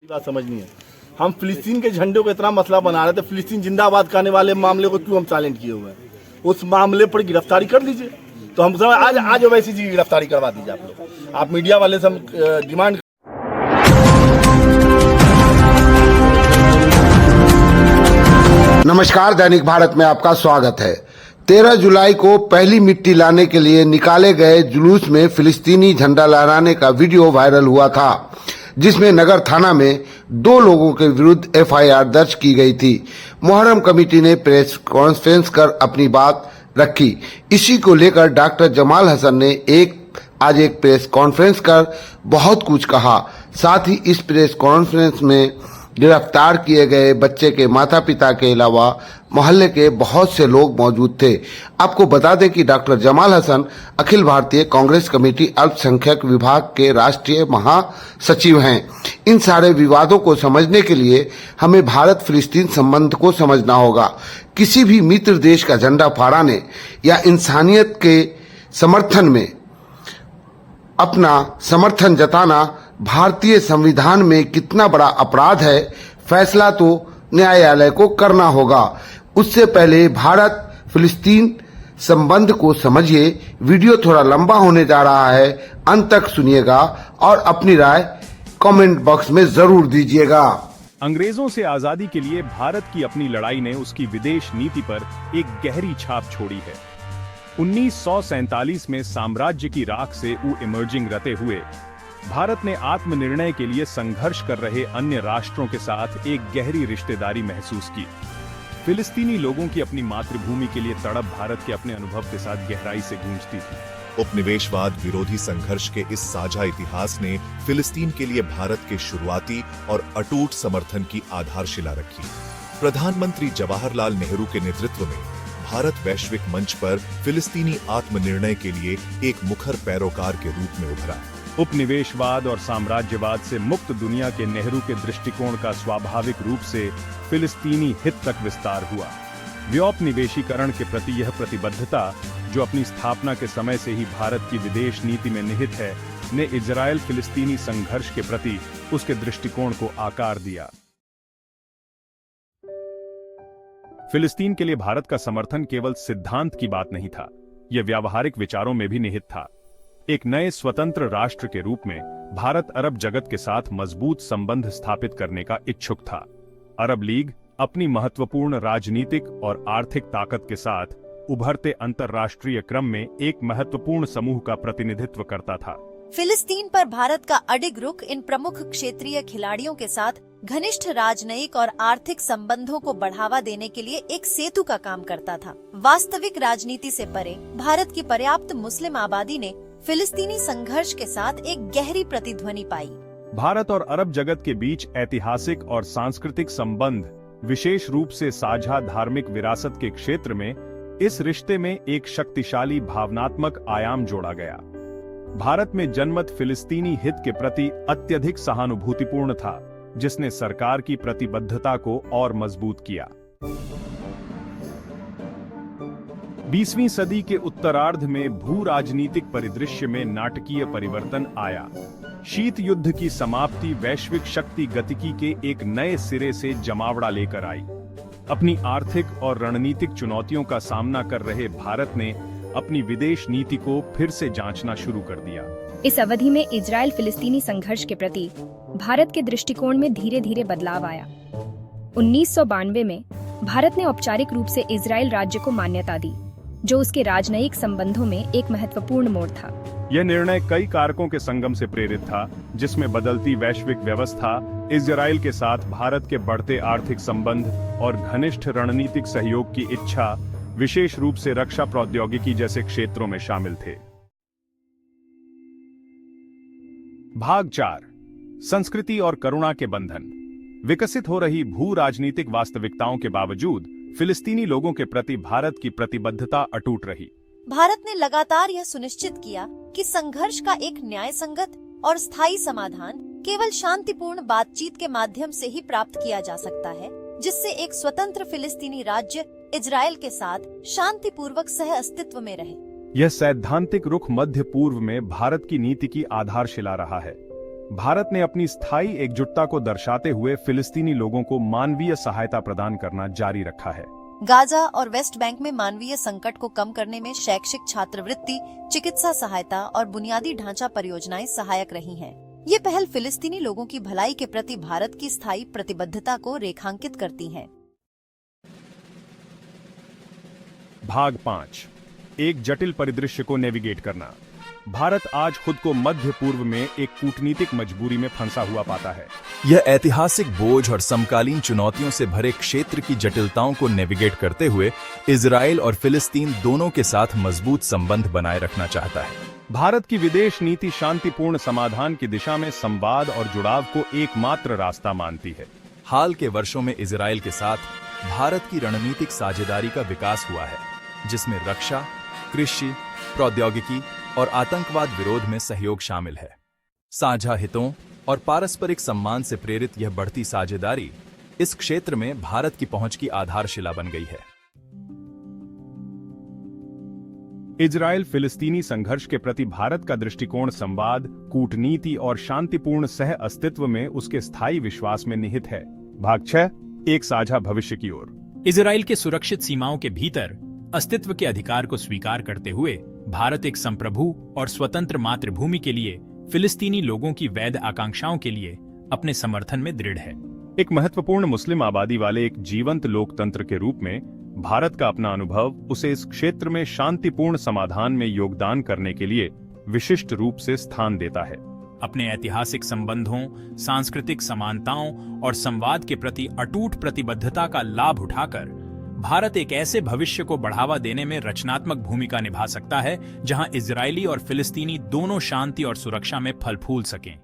बात समझनी है। हम फिलिस्तीन के झंडे को इतना मसला बना रहे थे, फिलिस्तीन जिंदाबाद करने वाले मामले को क्यों हम साइलेंट किए हुए हैं? उस मामले पर गिरफ्तारी कर लीजिए। तो हम आज वैसी जी गिरफ्तारी करवा दीजिए आप लोग। आप मीडिया वाले से हम डिमांड। नमस्कार, दैनिक भारत में आपका स्वागत है। 13 जुलाई को पहली मिट्टी लाने के लिए निकाले गए जुलूस में फिलिस्तीनी झंडा लहराने का वीडियो वायरल हुआ था, जिसमें नगर थाना में 2 लोगों के विरुद्ध एफआईआर दर्ज की गई थी। मुहर्रम कमेटी ने प्रेस कॉन्फ्रेंस कर अपनी बात रखी। इसी को लेकर डॉक्टर जमाल हसन ने आज एक प्रेस कॉन्फ्रेंस कर बहुत कुछ कहा। साथ ही इस प्रेस कॉन्फ्रेंस में गिरफ्तार किए गए बच्चे के माता पिता के अलावा मोहल्ले के बहुत से लोग मौजूद थे। आपको बता दें कि डॉक्टर जमाल हसन अखिल भारतीय कांग्रेस कमेटी अल्पसंख्यक विभाग के राष्ट्रीय महासचिव हैं। इन सारे विवादों को समझने के लिए हमें भारत फिलिस्तीन संबंध को समझना होगा। किसी भी मित्र देश का झंडा फहराने या इंसानियत के समर्थन में अपना समर्थन जताना भारतीय संविधान में कितना बड़ा अपराध है, फैसला तो न्यायालय को करना होगा। उससे पहले भारत फिलिस्तीन संबंध को समझिए। वीडियो थोड़ा लंबा होने जा रहा है, अंत तक सुनिएगा और अपनी राय कमेंट बॉक्स में जरूर दीजिएगा। अंग्रेजों से आजादी के लिए भारत की अपनी लड़ाई ने उसकी विदेश नीति पर एक गहरी छाप छोड़ी है। 1947 में साम्राज्य की राख से इमर्जिंग रते हुए भारत ने आत्मनिर्णय के लिए संघर्ष कर रहे अन्य राष्ट्रों के साथ एक गहरी रिश्तेदारी महसूस की। फिलिस्तीनी लोगों की अपनी मातृभूमि के लिए तड़प भारत के अपने अनुभव के साथ गहराई से गूंजती थी। उपनिवेशवाद विरोधी संघर्ष के इस साझा इतिहास ने फिलिस्तीन के लिए भारत के शुरुआती और अटूट समर्थन की आधारशिला रखी। प्रधानमंत्री जवाहरलाल नेहरू के नेतृत्व में भारत वैश्विक मंच पर फिलिस्तीनी आत्मनिर्णय के लिए एक मुखर पैरोकार के रूप में उभरा। उपनिवेशवाद और साम्राज्यवाद से मुक्त दुनिया के नेहरू के दृष्टिकोण का स्वाभाविक रूप से फिलिस्तीनी हित तक विस्तार हुआ। व्योपनिवेशीकरण के प्रति यह प्रतिबद्धता, जो अपनी स्थापना के समय से ही भारत की विदेश नीति में निहित है, ने इजराइल फिलिस्तीनी संघर्ष के प्रति उसके दृष्टिकोण को आकार दिया। फिलिस्तीन के लिए भारत का समर्थन केवल सिद्धांत की बात नहीं था, यह व्यावहारिक विचारों में भी निहित था। एक नए स्वतंत्र राष्ट्र के रूप में भारत अरब जगत के साथ मजबूत संबंध स्थापित करने का इच्छुक था। अरब लीग अपनी महत्वपूर्ण राजनीतिक और आर्थिक ताकत के साथ उभरते अंतरराष्ट्रीय क्रम में एक महत्वपूर्ण समूह का प्रतिनिधित्व करता था। फिलिस्तीन पर भारत का अडिग रुख इन प्रमुख क्षेत्रीय खिलाड़ियों के साथ घनिष्ठ राजनयिक और आर्थिक संबंधों को बढ़ावा देने के लिए एक सेतु का काम करता था। वास्तविक राजनीति से परे भारत की पर्याप्त मुस्लिम आबादी ने फिलिस्तीनी संघर्ष के साथ एक गहरी प्रतिध्वनि पाई। भारत और अरब जगत के बीच ऐतिहासिक और सांस्कृतिक संबंध, विशेष रूप से साझा धार्मिक विरासत के क्षेत्र में, इस रिश्ते में एक शक्तिशाली भावनात्मक आयाम जोड़ा गया। भारत में जन्मत फिलिस्तीनी हित के प्रति अत्यधिक सहानुभूतिपूर्ण था, जिसने सरकार की प्रतिबद्धता को और मजबूत किया। 20वीं सदी के उत्तरार्ध में भू राजनीतिक परिदृश्य में नाटकीय परिवर्तन आया। शीत युद्ध की समाप्ति वैश्विक शक्ति गतिकी के एक नए सिरे से जमावड़ा लेकर आई। अपनी आर्थिक और रणनीतिक चुनौतियों का सामना कर रहे भारत ने अपनी विदेश नीति को फिर से जांचना शुरू कर दिया। इस अवधि में इजराइल फिलिस्तीनी संघर्ष के प्रति भारत के दृष्टिकोण में धीरे धीरे बदलाव आया। 1992 में भारत ने औपचारिक रूप से इजराइल राज्य को मान्यता दी, जो उसके राजनयिक संबंधों में एक महत्वपूर्ण मोड़ था। यह निर्णय कई कारकों के संगम से प्रेरित था, जिसमें बदलती वैश्विक व्यवस्था, इजराइल के साथ भारत के बढ़ते आर्थिक संबंध और घनिष्ठ रणनीतिक सहयोग की इच्छा, विशेष रूप से रक्षा प्रौद्योगिकी जैसे क्षेत्रों में शामिल थे। भाग 4, संस्कृति और करुणा के बंधन। विकसित हो रही भू राजनीतिक वास्तविकताओं के बावजूद फिलिस्तीनी लोगों के प्रति भारत की प्रतिबद्धता अटूट रही। भारत ने लगातार यह सुनिश्चित किया कि संघर्ष का एक न्याय संगत और स्थायी समाधान केवल शांतिपूर्ण बातचीत के माध्यम से ही प्राप्त किया जा सकता है, जिससे एक स्वतंत्र फिलिस्तीनी राज्य इजराइल के साथ शांतिपूर्वक सह अस्तित्व में रहे। यह सैद्धांतिक रुख मध्य पूर्व में भारत की नीति की आधारशिला रहा है। भारत ने अपनी स्थायी एकजुटता को दर्शाते हुए फिलिस्तीनी लोगों को मानवीय सहायता प्रदान करना जारी रखा है। गाजा और वेस्ट बैंक में मानवीय संकट को कम करने में शैक्षिक छात्रवृत्ति, चिकित्सा सहायता और बुनियादी ढांचा परियोजनाएं सहायक रही हैं। ये पहल फिलिस्तीनी लोगों की भलाई के प्रति भारत की स्थायी प्रतिबद्धता को रेखांकित करती है। भाग 5, एक जटिल परिदृश्य को नेविगेट करना। भारत आज खुद को मध्य पूर्व में एक कूटनीतिक मजबूरी में फंसा हुआ पाता है। यह ऐतिहासिक बोझ और समकालीन चुनौतियों से भरे क्षेत्र की जटिलताओं को नेविगेट करते हुए इजराइल और फिलिस्तीन दोनों के साथ मजबूत संबंध बनाए रखना चाहता है। भारत की विदेश नीति शांतिपूर्ण समाधान की दिशा में संवाद और जुड़ाव को एकमात्र रास्ता मानती है। हाल के वर्षों में इजराइल के साथ भारत की रणनीतिक साझेदारी का विकास हुआ है, जिसमें रक्षा, कृषि, प्रौद्योगिकी और आतंकवाद विरोध में सहयोग शामिल है। साझा हितों और पारस्परिक सम्मान से प्रेरित यह बढ़ती साझेदारी इस क्षेत्र में भारत की पहुंच की आधारशिला बन गई है। इजराइल फिलिस्तीनी संघर्ष के प्रति भारत का दृष्टिकोण संवाद, कूटनीति और शांतिपूर्ण सह अस्तित्व में उसके स्थायी विश्वास में निहित है। भाग 6, एक साझा भविष्य की ओर। इजराइल के सुरक्षित सीमाओं के भीतर अस्तित्व के अधिकार को स्वीकार करते हुए भारत एक संप्रभु और स्वतंत्र मातृभूमि के लिए फिलिस्तीनी लोगों की वैध आकांक्षाओं के लिए अपने समर्थन में दृढ़ है। एक महत्वपूर्ण मुस्लिम आबादी वाले एक जीवंत लोकतंत्र के रूप में भारत का अपना अनुभव उसे इस क्षेत्र में शांतिपूर्ण समाधान में योगदान करने के लिए विशिष्ट रूप से स्थान देता है। अपने ऐतिहासिक संबंधों, सांस्कृतिक समानताओं और संवाद के प्रति अटूट प्रतिबद्धता का लाभ उठाकर भारत एक ऐसे भविष्य को बढ़ावा देने में रचनात्मक भूमिका निभा सकता है जहां इजरायली और फिलिस्तीनी दोनों शांति और सुरक्षा में फल फूल सकें।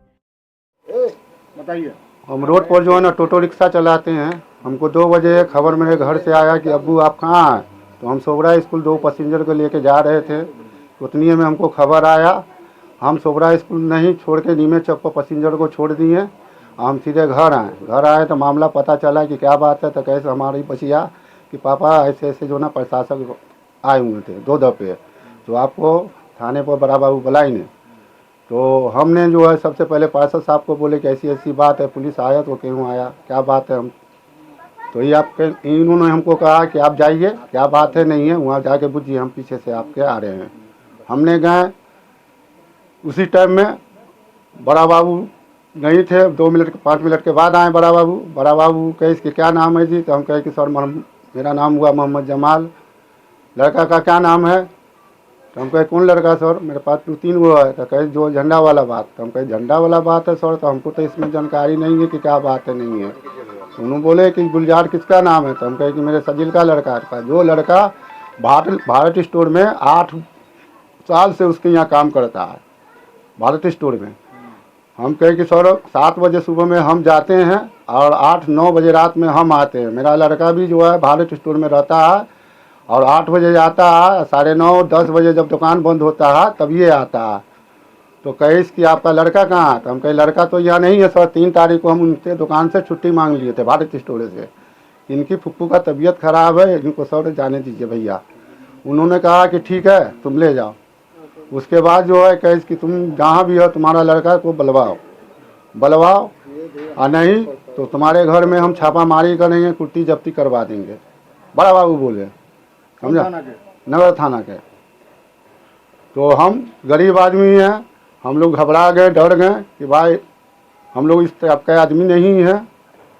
बताइए, हम रोड पर जो है ना टोटो रिक्शा चलाते हैं। हमको 2 बजे खबर मेरे घर से आया कि अब्बू आप कहाँ हैं। तो हम सोबरा स्कूल 2 पैसेंजर को लेके जा रहे थे। उतनी में हमको खबर आया। हम सोबरा स्कूल नहीं छोड़ के नीमे चौक पर पैसेंजर को छोड़ दिए। हम सीधे घर आए तो मामला पता चला कि क्या बात है। तो कैसे हमारी बचिया कि पापा ऐसे ऐसे जो ना प्रशासक आए हुए थे 2 दफे, तो आपको थाने पर बड़ा बाबू बुलाएंगे। तो हमने जो है सबसे पहले पार्षद साहब को बोले कि ऐसी ऐसी बात है, पुलिस आया तो क्यों आया, क्या बात है। हम तो ये इन्होंने हमको कहा कि आप जाइए, क्या बात है नहीं है, वहाँ जाके बुझिए, हम पीछे से आपके आ रहे हैं। हमने गए, उसी टाइम में बड़ा बाबू नहीं थे। 2 मिनट 5 मिनट के बाद आए बड़ा बाबू कहे इसके क्या नाम है जी। तो हम कहे कि सर मेरा नाम हुआ मोहम्मद जमाल। लड़का का क्या नाम है। तो हम कहे कौन लड़का सर, मेरे पास 2-3 वो है। तो कहे जो झंडा वाला बात। तो हम कहे झंडा वाला बात है सर, तो हमको तो इसमें जानकारी नहीं है कि क्या बात है नहीं है। तो उन्होंने बोले कि गुलजार किसका नाम है। तो हम कहे कि मेरे सजिल का लड़का था। जो लड़का भारत स्टोर में 8 साल से उसके यहाँ काम करता है, भारत स्टोर में। हम कहे कि सर 7 बजे सुबह में हम जाते हैं और 8-9 बजे रात में हम आते हैं। मेरा लड़का भी जो है भारत स्टोर में रहता है और 8 बजे जाता है, 9:30-10 बजे जब दुकान बंद होता है तब ये आता है। तो कहे कि आपका लड़का कहाँ है। तो हम कहे लड़का तो यहाँ नहीं है सर, 3 तारीख को हम उनसे दुकान से छुट्टी मांग लिए थे भारत स्टोर से। इनकी फुप्पू का तबीयत खराब है, इनको सर जाने दीजिए भैया। उन्होंने कहा कि ठीक है तुम ले जाओ। उसके बाद जो है कहे कि तुम जहाँ भी हो तुम्हारा लड़का को बुलवाओ और नहीं तो तुम्हारे घर में हम छापामारी करेंगे, कुर्ती जब्ती करवा देंगे, बड़ा बाबू बोले। समझा, नगर थाना के। तो हम गरीब आदमी हैं, हम लोग घबरा गए, डर गए कि भाई हम लोग इस टाइप का आदमी नहीं है।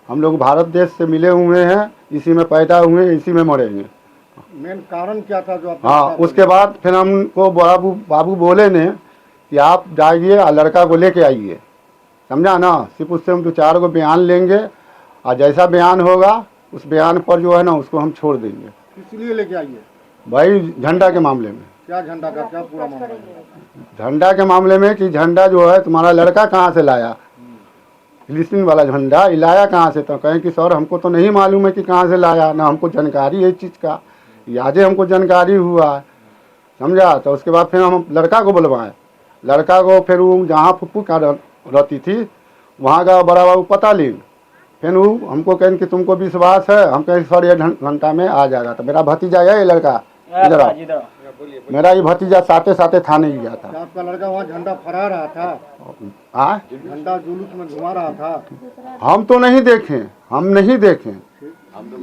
हम लोग भारत देश से मिले हुए हैं, इसी में पैदा हुए, इसी में मरेंगे। मेन कारण क्या था जो आप। हाँ, उसके बाद फिर हमको बाबू बोले ने कि आप जाइए और लड़का को लेके आइए। समझा ना, सिर्फ उससे हम 2-4 को बयान लेंगे और जैसा बयान होगा उस बयान पर जो है ना उसको हम छोड़ देंगे। इसलिए लेके आइए भाई झंडा के मामले में। क्या झंडा का क्या पूरा मामला है। झंडा के मामले में कि झंडा जो है तुम्हारा लड़का कहाँ से लाया, फिलिस्तीन वाला झंडा लाया कहाँ से। तो कहें कि सर हमको तो नहीं मालूम है कि कहाँ से लाया, ना हमको जानकारी है इस चीज़ का, याद हमको जानकारी हुआ। समझा। तो उसके बाद फिर हम लड़का को बुलवाएं। लड़का को फिर वो जहाँ फुप्पू का रहती थी वहाँ का बड़ा बाबू पता ली। फिर वो हमको कहें कि तुमको विश्वास है। हम कहें सर 1 घंटा में आ जाएगा। तो मेरा भतीजा है ये लड़का, इधर आओ। मेरा ये भतीजा साथे साथे थाने गया था। क्या आपका लड़का वहाँ झंडा फहरा रहा था? हाँ, झंडा जुलूस में घुमा रहा था? हम तो नहीं देखे, हम नहीं देखे।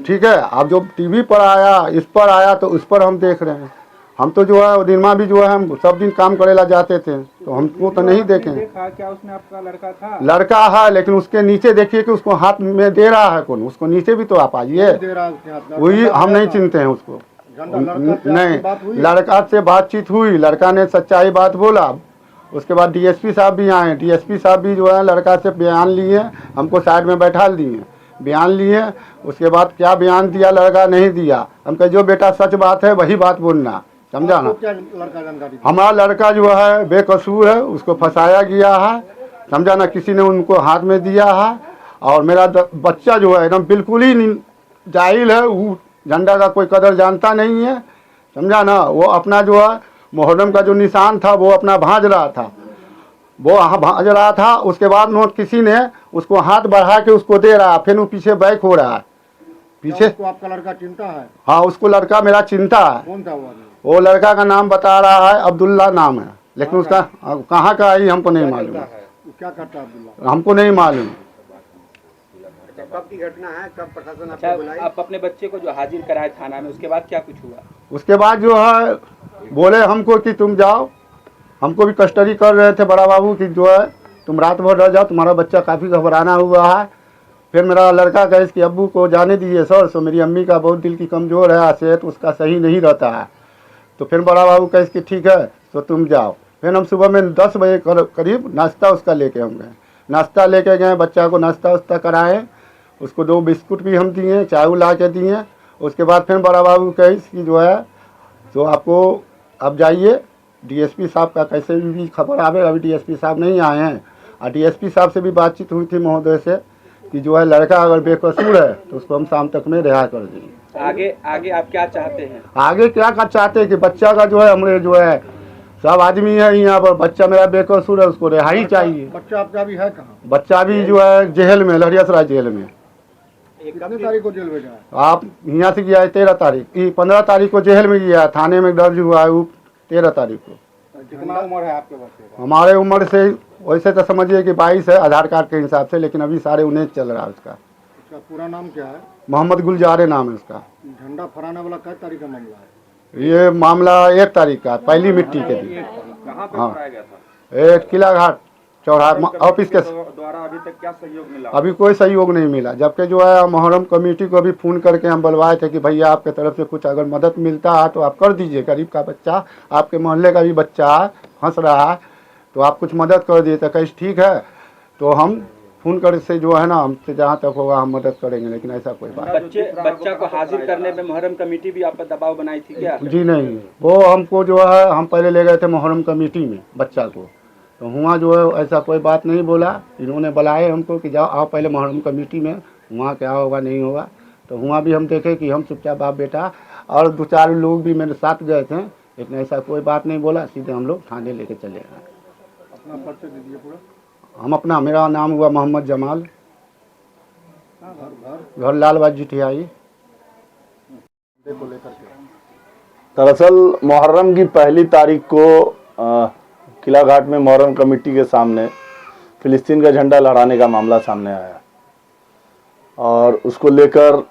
ठीक है, अब जो टीवी पर आया, इस पर आया तो उस पर हम देख रहे हैं। हम तो जो है दिन में भी जो है हम सब दिन काम करेला जाते थे, तो हमको तो नहीं देखे। क्या उसने आपका लड़का था? लड़का है, लेकिन उसके नीचे देखिए कि उसको हाथ में दे रहा है कौन, उसको नीचे भी तो आप आइए। दे रहा है उसके हाथ में? वही हम नहीं चिनते हैं उसको। नहीं, लड़का से बातचीत हुई, लड़का ने सच्चाई बात बोला। उसके बाद डीएसपी साहब भी आए, डीएसपी साहब भी जो है लड़का से बयान लिए, हमको साइड में बैठा दिए, बयान लिए। उसके बाद क्या बयान दिया लड़का नहीं दिया, हम कहे जो बेटा सच बात है वही बात बोलना, समझा ना। क्या लड़का जानकारी? हमारा लड़का जो है बेकसूर है, उसको फंसाया गया है, समझा ना, किसी ने उनको हाथ में दिया है। और मेरा बच्चा जो है एकदम बिल्कुल ही जाहिल है, वो झंडा का कोई कदर जानता नहीं है, समझा ना। वो अपना जो है मुहर्रम का जो निशान था वो अपना भांज रहा था, वो भांज रहा था। उसके बाद में किसी ने उसको हाथ बढ़ा के उसको दे रहा, फिर वो पीछे बैक हो रहा है पीछे। उसको आपका लड़का चिंता है? हाँ, उसको लड़का मेरा चिंता है। कौन था वो? वो लड़का का नाम बता रहा है अब्दुल्ला नाम है, लेकिन उसका कहाँ का है हमको नहीं मालूम, क्या करता है अब्दुल्ला? हमको नहीं मालूम। कब की घटना है, कब प्रशासन आपको बुलाया? आप अपने बच्चे को जो हाजिर कराए थाना में, उसके बाद क्या कुछ हुआ? उसके बाद जो है बोले हमको कि तुम जाओ, हमको भी कस्टडी कर रहे थे बड़ा बाबू कि जो है तुम रात भर रह जाओ, तुम्हारा बच्चा काफ़ी घबराना हुआ है। फिर मेरा लड़का कहे कि अब्बू को जाने दीजिए सर, सो मेरी अम्मी का बहुत दिल की कमज़ोर है, सेहत उसका सही नहीं रहता है। तो फिर बड़ा बाबू कहे कि ठीक है तो तुम जाओ। फिर हम सुबह में 10 बजे करीब नाश्ता उसका लेके हम गए, नाश्ता लेके गए, बच्चा को नाश्ता वास्ता कराए, उसको 2 बिस्कुट भी हम दिए, चाय ला के दिए। उसके बाद फिर बड़ा बाबू कहे कि जो है तो आपको अब जाइए, डीएसपी साहब का कैसे भी खबर आवे, अभी डीएसपी साहब नहीं आए हैं। और डीएसपी साहब से भी बातचीत हुई थी महोदय से कि जो है लड़का अगर बेकसूर है तो उसको हम शाम तक में रिहा कर देंगे। आगे आप क्या चाहते हैं? आगे क्या कर चाहते हैं कि बच्चा का जो है हमारे जो है सब आदमी है यहाँ पर, बच्चा मेरा बेकसूर है, उसको रिहाई चाहिए। बच्चा आपका भी है कहाँ? बच्चा भी जो है जेल में, लहरियासराय जेल में। कितने तारीख को जेल भेजा है? आप यहाँ से गया है 13 तारीख, 15 तारीख को जेल में गया, थाने में दर्ज हुआ है वो 13 तारीख को। कितना उम्र है आपके बच्चे का? हमारे उम्र से वैसे तो समझिए कि 22 है आधार कार्ड के हिसाब से, लेकिन अभी 19.5 चल रहा है उसका। उसका पूरा नाम क्या है? मोहम्मद गुलजारे नाम है उसका। झंडा फहराने वाला किस तारीख का मामला है? ये मामला 1 तारीख का, पहली मिट्टी के दिन। कहाँ पे हाँ, कराया गया था? किला घाट चौराहा ऑफिस के द्वारा अभी तक क्या सहयोग मिला? अभी कोई सहयोग नहीं मिला, जबकि जो है मुहर्रम कमेटी को भी फ़ोन करके हम बुलवाए थे कि भैया आपके तरफ से कुछ अगर मदद मिलता है तो आप कर दीजिए, गरीब का बच्चा, आपके मोहल्ले का भी बच्चा हंस रहा है, तो आप कुछ मदद कर दिए। तो कैसे ठीक है, तो हम फ़ोन कर से जो है ना हमसे जहाँ तक होगा हम मदद करेंगे, लेकिन ऐसा कोई बात। बच्चा को हाजिर करने में मुहर्रम कमेटी भी आप पर दबाव बनाई थी क्या? जी नहीं, वो हमको जो है हम पहले ले गए थे मुहर्रम कमेटी में बच्चा को, तो वहाँ जो है ऐसा कोई बात नहीं बोला। इन्होंने बुलाए हमको कि जाओ आओ पहले मुहर्रम कमेटी में, वहाँ क्या होगा नहीं होगा। तो वहाँ भी हम देखे कि हम चुपचाप बाप बेटा और 2-4 लोग भी मेरे साथ गए थे, लेकिन ऐसा कोई बात नहीं बोला, सीधे हम लोग थाने लेके चले गए। अपना परिचय दीजिए पूरा। हम अपना, मेरा नाम हुआ मोहम्मद जमाल, घर लालबाग जिटियाई। दरअसल मुहर्रम की पहली तारीख को किला घाट में मुहर्रम कमेटी के सामने फिलिस्तीन का झंडा लहराने का मामला सामने आया और उसको लेकर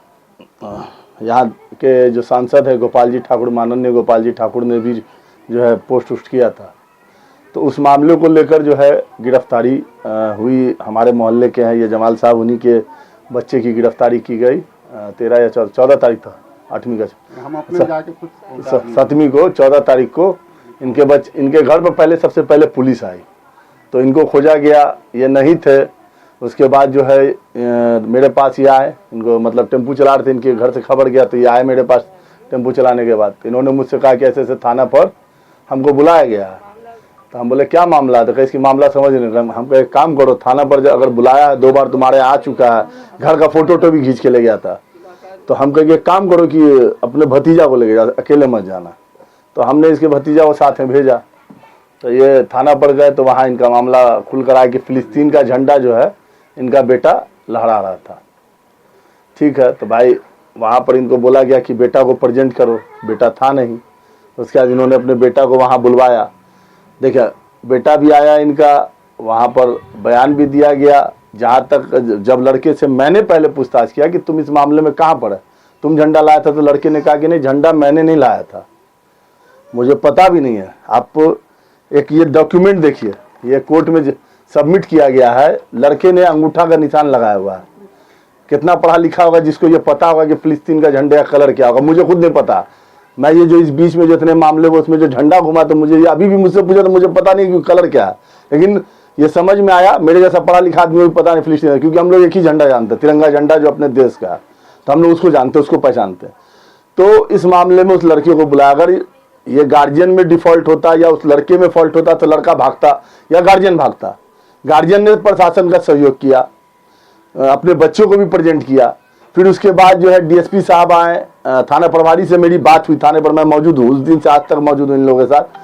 यहाँ के जो सांसद है गोपाल जी ठाकुर, माननीय गोपाल जी ठाकुर ने भी जो है पोस्ट उस्ट किया था। तो उस मामले को लेकर जो है गिरफ्तारी हुई, हमारे मोहल्ले के हैं ये जमाल साहब, उन्हीं के बच्चे की गिरफ्तारी की गई। 13 या 14 तारीख था, 8वीं का, हम अपने जाके खुद 7वीं को, 14 तारीख को इनके घर पर पहले सबसे पहले पुलिस आई, तो इनको खोजा गया, ये नहीं थे। उसके बाद जो है मेरे पास ये आए, इनको मतलब टेम्पू चला रहे थे, इनके घर से खबर गया तो ये आए मेरे पास टेम्पू चलाने के बाद। इन्होंने मुझसे कहा कि ऐसे ऐसे थाना पर हमको बुलाया गया है। तो हम बोले क्या मामला है, तो कहीं इसकी मामला समझ नहीं रहा। हम कहे एक काम करो, थाना पर अगर बुलाया है, 2 बार तुम्हारे आ चुका है, घर का फोटो भी खींच के ले गया था, तो हम कहे एक काम करो कि अपने भतीजा को लेके जाओ, अकेले मत जाना। तो हमने इसके भतीजा को साथ में भेजा, तो ये थाना पर गए तो वहाँ इनका मामला खुल कर आया कि फिलिस्तीन का झंडा जो है इनका बेटा लहरा रहा था। ठीक है, तो भाई वहाँ पर इनको बोला गया कि बेटा को प्रेजेंट करो, बेटा था नहीं। उसके बाद इन्होंने अपने बेटा को वहाँ बुलवाया। देखिए बेटा भी आया इनका, वहाँ पर बयान भी दिया गया। जहाँ तक जब लड़के से मैंने पहले पूछताछ किया कि तुम इस मामले में कहाँ पर है, तुम झंडा लाया था, तो लड़के ने कहा कि नहीं झंडा मैंने नहीं लाया था, मुझे पता भी नहीं है। आप एक ये डॉक्यूमेंट देखिए, ये कोर्ट में सबमिट किया गया है, लड़के ने अंगूठा का निशान लगाया हुआ है। कितना पढ़ा लिखा होगा जिसको ये पता होगा कि फिलिस्तीन का झंडे का कलर क्या होगा, मुझे खुद नहीं पता। मैं ये जो इस बीच में जो इतने मामले हुए उसमें जो झंडा घुमा, तो मुझे अभी भी मुझसे पूछा तो मुझे पता नहीं कि कलर क्या है, लेकिन ये समझ में आया मेरे जैसा पढ़ा लिखा आदमी को भी पता नहीं फिलिस्तीन, क्योंकि हम लोग एक ही झंडा जानते हैं, तिरंगा झंडा जो अपने देश का है, तो हम लोग उसको जानते हैं, उसको पहचानते हैं। तो इस मामले में उस लड़के को बुलाया, अगर ये गार्जियन में डिफॉल्ट होता या उस लड़के में फॉल्ट होता तो लड़का भागता या गार्जियन भागता। गार्जियन ने प्रशासन का सहयोग किया, अपने बच्चों को भी प्रेजेंट किया। फिर उसके बाद जो है डीएसपी साहब आए, थाना प्रभारी से मेरी बात हुई, थाने पर मैं मौजूद हूँ, उस दिन से आज तक मौजूद हूँ इन लोगों के साथ।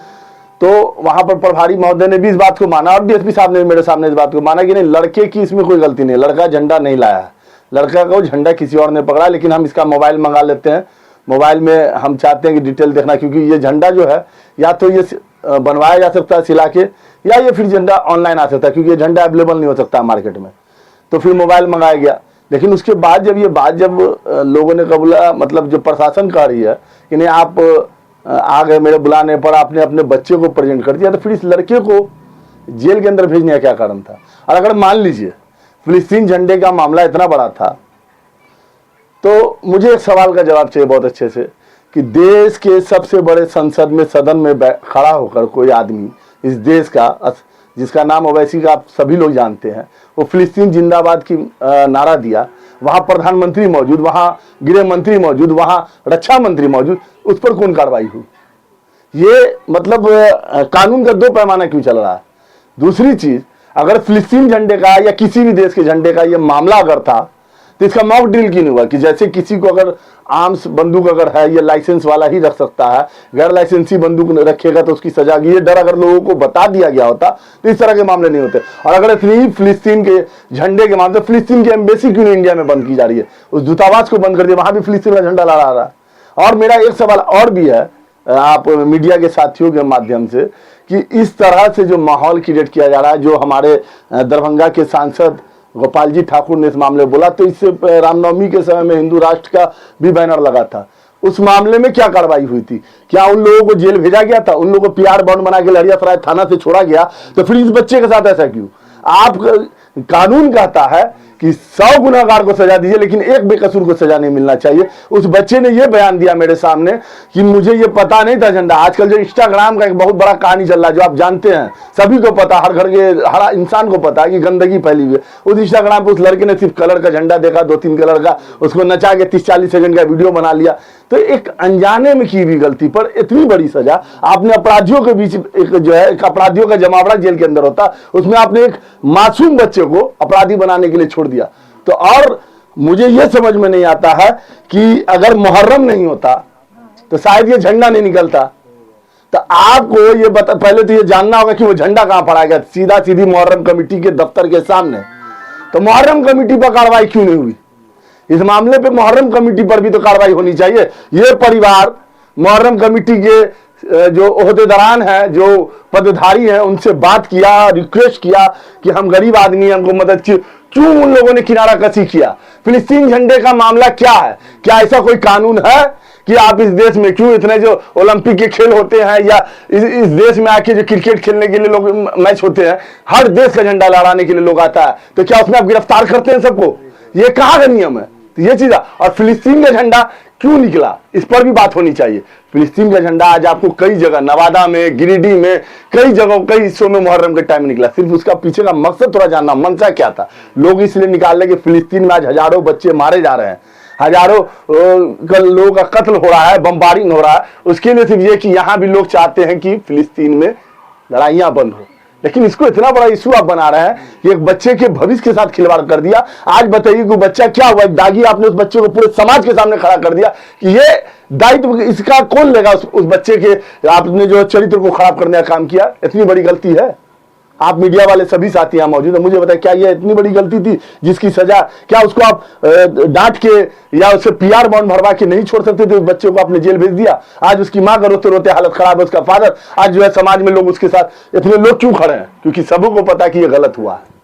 तो वहां पर प्रभारी महोदय ने भी इस बात को माना और डीएसपी साहब ने मेरे सामने इस बात को माना कि नहीं लड़के की इसमें कोई गलती नहीं, लड़का झंडा नहीं लाया है, लड़का को झंडा किसी और ने पकड़ा, लेकिन हम इसका मोबाइल मंगा लेते हैं, मोबाइल में हम चाहते हैं कि डिटेल देखना, क्योंकि ये झंडा जो है या तो ये बनवाया जा सकता है सिला के, या ये फिर झंडा ऑनलाइन आ सकता है, क्योंकि ये झंडा अवेलेबल नहीं हो सकता मार्केट में। तो फिर मोबाइल मंगाया गया, लेकिन उसके बाद जब ये बात जब लोगों ने कबूला, मतलब जो प्रशासन कह रही है कि नहीं आप आ गए मेरे बुलाने पर, आपने अपने बच्चे को प्रेजेंट कर दिया, तो फिर इस लड़के को जेल के अंदर भेजने का क्या कारण था? और अगर मान लीजिए फिलिस्तीन झंडे का मामला इतना बड़ा था, तो मुझे एक सवाल का जवाब चाहिए बहुत अच्छे से, कि देश के सबसे बड़े संसद में सदन में खड़ा होकर कोई आदमी इस देश का, जिसका नाम ओवैसी का आप सभी लोग जानते हैं, वो फिलिस्तीन जिंदाबाद की नारा दिया, वहां प्रधानमंत्री मौजूद, वहां गृह मंत्री मौजूद, वहां रक्षा मंत्री मौजूद, उस पर कौन कार्रवाई हुई? ये मतलब कानून का दो पैमाना क्यों चल रहा है? दूसरी चीज, अगर फिलिस्तीन झंडे का या किसी भी देश के झंडे का ये मामला अगर था, तो इसका मॉक ड्रिल क्यों नहीं हुआ? कि जैसे किसी को अगर आर्म्स बंदूक अगर है, ये लाइसेंस वाला ही रख सकता है, गैर लाइसेंसी बंदूक रखेगा तो उसकी सजा, ये डर अगर लोगों को बता दिया गया होता तो इस तरह के मामले नहीं होते। और अगर इतनी फिलिस्तीन के झंडे के मामले, फिलिस्तीन की एम्बेसी क्यों इंडिया में बंद की जा रही है? उस दूतावास को बंद कर दिया, वहां भी फिलिस्तीन का झंडा लहरा रहा है। और मेरा एक सवाल और भी है आप मीडिया के साथियों के माध्यम से, कि इस तरह से जो माहौल क्रिएट किया जा रहा है, जो हमारे दरभंगा के सांसद गोपाल जी ठाकुर ने इस मामले में बोला, तो इससे रामनवमी के समय में हिंदू राष्ट्र का भी बैनर लगा था, उस मामले में क्या कार्रवाई हुई थी? क्या उन लोगों को जेल भेजा गया था? उन लोगों को पीआर बॉन्ड बना के लहरियासराय थाना से छोड़ा गया, तो फिर इस बच्चे के साथ ऐसा क्यों? आप कानून कहता है कि 100 गुनहगार को सजा दीजिए, लेकिन एक बेकसूर को सजा नहीं मिलना चाहिए। उस बच्चे ने यह बयान दिया मेरे सामने कि मुझे ये पता नहीं था झंडा। आजकल जो इंस्टाग्राम का एक बहुत बड़ा कहानी चल रहा है, जो आप जानते हैं, सभी को पता, हर घर के हर इंसान को पता है कि गंदगी फैली हुई है। उस इंस्टाग्राम पे उस लड़के ने सिर्फ कलर का झंडा देखा, 2-3 कलर का, उसको नचा के 30-40 सेकंड का वीडियो बना लिया। तो एक अनजाने में की हुई गलती पर इतनी बड़ी सजा, आपने अपराधियों के बीच एक जो है एक अपराधियों का जमावड़ा जेल के अंदर होता, उसमें आपने एक मासूम बच्चे को अपराधी बनाने के लिए छोड़ दिया। तो और मुझे यह समझ में नहीं आता है कि अगर मुहर्रम नहीं होता तो शायद ये झंडा नहीं निकलता। तो आपको ये पहले तो ये जानना होगा कि वो झंडा कहां पड़ा गया, सीधा सीधी मुहर्रम कमेटी के दफ्तर के सामने। तो मुहर्रम कमेटी पर कार्रवाई क्यों नहीं हुई? इस मामले पे मुहर्रम कमेटी पर भी तो कार्रवाई होनी चाहिए। ये परिवार मुहर्रम कमेटी के जो ओहदेदारान है, जो पदधारी हैं, उनसे बात किया, रिक्वेस्ट किया कि हम गरीब आदमी, हमको मदद की, क्यों उन लोगों ने किनारा कसी किया? फिलिस्तीन झंडे का मामला क्या है? क्या ऐसा कोई कानून है कि आप इस देश में क्यों इतने जो ओलंपिक के खेल होते हैं या इस देश में आके जो क्रिकेट खेलने के लिए लोग मैच होते हैं, हर देश का झंडा लहराने के लिए लोग आता है, तो क्या उसमें आप गिरफ्तार करते हैं सबको? ये कहाँ का नियम है? तो ये चीज। और फिलिस्तीन का झंडा क्यों निकला, इस पर भी बात होनी चाहिए। फिलिस्तीन का झंडा आज आपको कई जगह, नवादा में, गिरिडीह में, कई जगहों, कई हिस्सों में मुहर्रम के टाइम में निकला। सिर्फ उसका पीछे का मकसद थोड़ा जानना, मंशा क्या था? लोग इसलिए निकाल रहे कि फिलिस्तीन में आज हजारों बच्चे मारे जा रहे हैं, हजारों लोगों का कत्ल हो रहा है, बमबारिंग हो रहा है। उसके लिए सिर्फ ये कि यहाँ भी लोग चाहते हैं कि फिलिस्तीन में लड़ाइयां बंद हो। लेकिन इसको इतना बड़ा इशू आप बना रहे हैं कि एक बच्चे के भविष्य के साथ खिलवाड़ कर दिया। आज बताइए कि बच्चा क्या हुआ, दागी आपने उस बच्चे को पूरे समाज के सामने खड़ा कर दिया कि ये दायित्व इसका कौन लेगा? उस बच्चे के आपने जो चरित्र को खराब करने का काम किया, इतनी बड़ी गलती है। आप मीडिया वाले सभी साथी यहाँ मौजूद है, मुझे बताएं क्या ये इतनी बड़ी गलती थी जिसकी सजा, क्या उसको आप डांट के या उससे पीआर बॉन्ड भरवा के नहीं छोड़ सकते थे? बच्चे को आपने जेल भेज दिया, आज उसकी मां का रोते रोते हालत खराब है, उसका फादर, आज जो है समाज में लोग उसके साथ इतने लोग क्यों खड़े हैं? क्योंकि सबों को पता कि ये गलत हुआ है।